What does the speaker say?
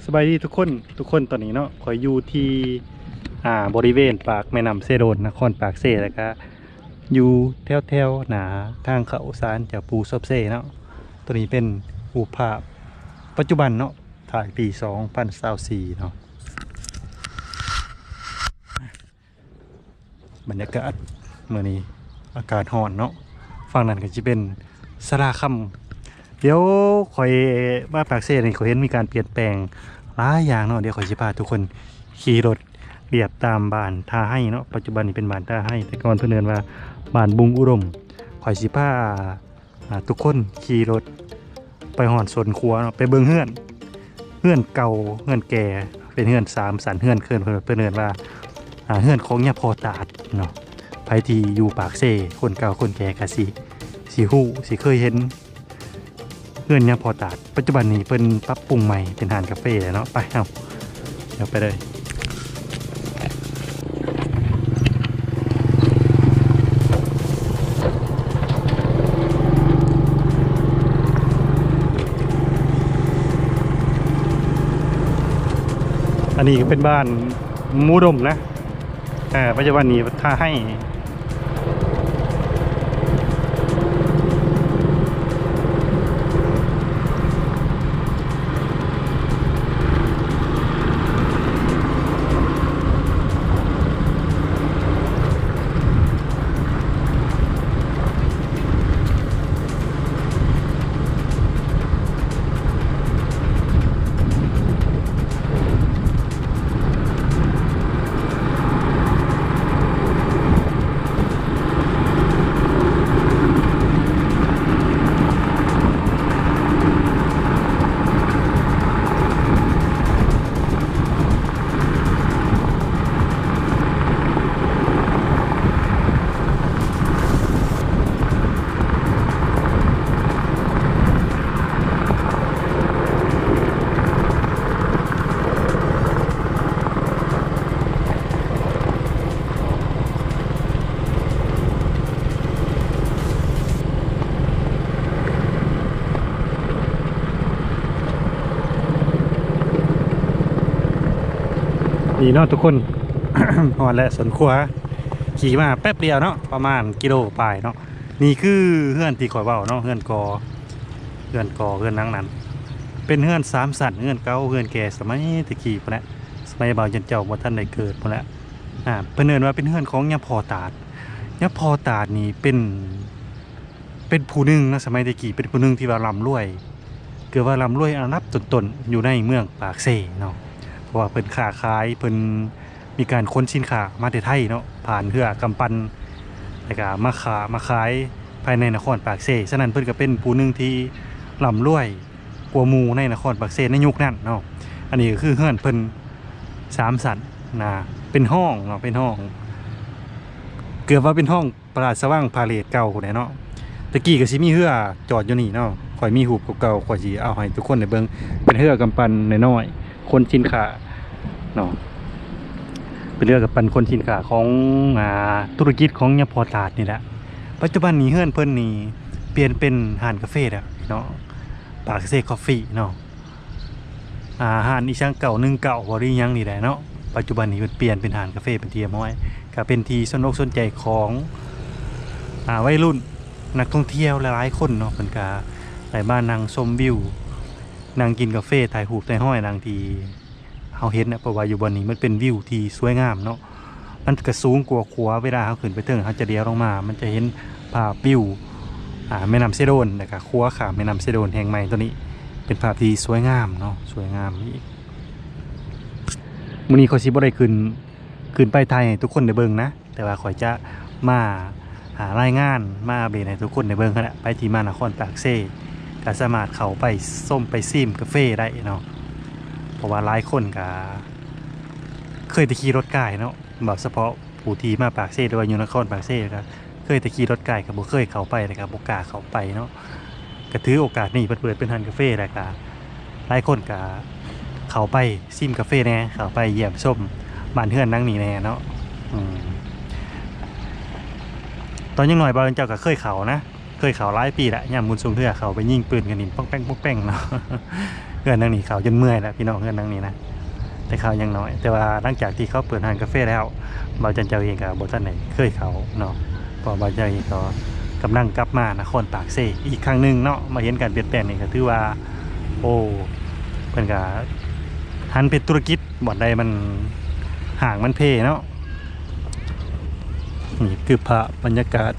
สบายดีทุกคนตอนนี้เนาะขอยอยู่ที่บริเวณปากแม่น้ำเซโดนนครปากเซแล้วก็อยู่แถวหนาทางเขาซานจากปูซอบเซเนาะตัวนี้เป็นรูปภาพปัจจุบันเนาะถ่ายปี2024เนาะบรรยากาศเมื่อนี้อากาศร้อนเนาะฝั่งนั้นก็จะเป็นสลาค่ำเดี๋ยวคอยมาปากเซนี่เขาเห็นมีการเปลี่ยนแปลงหลายอย่างเนาะเดี๋ยวคอยจะพาทุกคนขี่รถเรียบตามบ้านท่าให้เนาะปัจจุบันนี้เป็นบ้านท่าให้แต่ก่อนเพื่อนเดินว่าบ้านบุงอุดมคอยสิพาทุกคนขี่รถไปหอนสวนครัวเนาะไปเบิ่งเฮือนเก่าเฮือนแก่เป็นเฮือน3 สันเฮือนเพื่อนเดินว่าเฮือนของเนี่ยพอตาดเนาะไปที่อยู่ปากเซคนเก่าคนแก่กะสิฮู้สิเคยเห็นเพื่อนเนี่ยพอตาดปัจจุบันนี้เป็นปรับปรุงใหม่เป็นร้านกาแฟเนาะไปเอาเดี๋ยวไปเลยอันนี้ก็เป็นบ้านมูดมนะปัจจุบันนี้ถ้าให้นี่เนาะทุกคน หอนและสวนครัวขี่มาแป๊บเดียวเนาะประมาณกิโลปลายเนาะนี่คือเฮือนที่ข่อยเว้าเนาะเฮือนกอเฮือนนั่งนั้นเป็นเฮือน3 สันเฮือนเก่าเฮือนแก่สมัยตะกี้พุ่นแหละสมัยบ่าวยันเจ้าบ่ทันได้เกิดพุ่นแหละเพิ่นเอิ้นว่าเป็นเฮือนของยะพอตาดยะพอตาดนี่เป็นผู้หนึ่งนะสมัยตะกี้เป็นผู้หนึ่งที่ว่าร่ำรวยเกือบว่าร่ำรวยอันดับต้นๆอยู่ในเมืองปากเซเนาะเพราะว่าเพิ่นค้าขายเพิ่นมีการขนสินค้ามาแต่ไทยเนาะผ่านเรือกำปั้นแล้วก็มาขายภายในนครปากเซฉะนั้นเพิ่นก็เป็นผู้หนึ่งที่ร่ำรวยกว่าหมู่ในนครปากเซในยุคนั้นเนาะอันนี้ก็คือเฮือนเพิ่น3 สันนะเป็นห้องเนาะเป็นห้องเกือบว่าเป็นห้องปราสาทสว่างพาเลทเก่าพุ่นเนาะตะกี้ก็สิมีเรือจอดอยู่นี่เนาะข่อยมีรูปเก่าๆข่อยสิเอาให้ทุกคนได้เบิ่งเป็นเรือกำปั้นน้อยๆคนสินค้าเนาะเป็นเรื่องกับปันคนสินค้าของธุรกิจของยะพอตาดนี่แหละปัจจุบันนี้เฮือนเพิ่นนี่เปลี่ยนเป็นร้านกาแฟแล้วเนาะปากเซคอฟฟี่เนาะร้านอีช่างเก่า19บ่ได้ยังนี่แหละเนาะปัจจุบันนี้เปลี่ยนเป็นร้านกาแฟเป็นที่เรียบร้อยก็เป็นที่สนอกสนใจของวัยรุ่นนักท่องเที่ยวหลายๆคนเนาะเพิ่นก็ไปบ้านนั่งชมวิวนั่งกินกาแฟถ่ายรูปถ่ายห้อยนางทีเขาเห็นนะเพราะว่าอยู่บนนี้มันเป็นวิวที่สวยงามเนาะมันก็สูงกว่าขัวเวลาเขาขึ้นไปเทิงเขาจะเลี้ยวลงมามันจะเห็นภาพวิวแม่น้ำเซโดนนะครับขัวขาแม่น้ำเซโดนแห่งใหม่ตัวนี้เป็นภาพที่สวยงามเนาะสวยงามอีกมื้อนี้ขอยสิบ่ได้ขึ้นไปไทยให้ทุกคนได้เบิ่งนะแต่ว่าขอยจะมาหารายงานมาเบรให้ทุกคนได้เบิ่งกันแหละไปที่มานครปากเซก็สามารถเข้าไปส้มไปซิมกาแฟได้เนาะเพราะว่าหลายคนก็เคยตะขี่รถไก่เนาะแบบเฉพาะผู้ที่มาปากเซ่หรือว่าอยู่นครปากเซ่ก็เคยตะขี่รถไก่กับบ่เคยเข้าไปเลยครับบ่กล้าเข้าไปเนาะก็ถือโอกาสนี้เปิดเป็นร้านกาแฟแล้วก็หลายคนก็เข้าไปซิมกาแฟแน่เข้าไปเยี่ยมชมบ้านเฮือนนั่งนี่แน่เนาะตอนยังหน่อยบ่าวเจ้าก็เคยเข้านะเคยเข้าหลายปีละยามบุญทรงเทื่อเข้าไปยิงปืนกันนี่ป้องแป้งเนาะ เฮือนหลังนี้เขาจนเมื่อยแล้วพี่น้องเฮือนหลังนี้นะแต่เขายังน้อย แต่ว่าหลังจากที่เขาเปิดร้านกาแฟแล้วบ่าวจันเจ้าเองก็บ่ทันได้เคยเขาเนาะเพอบ่าวจันเองก็กำลังกลับมานครปากเซอีกครั้งหนึงเนาะมาเห็นการเปลี่ยนแปลงนี่ก็ถือว่าโอ้เพิ่นก็หันเป็นธุรกิจบ่อนใดมันห่างมันเพเนาะนี่คือภาพบรรยากาศ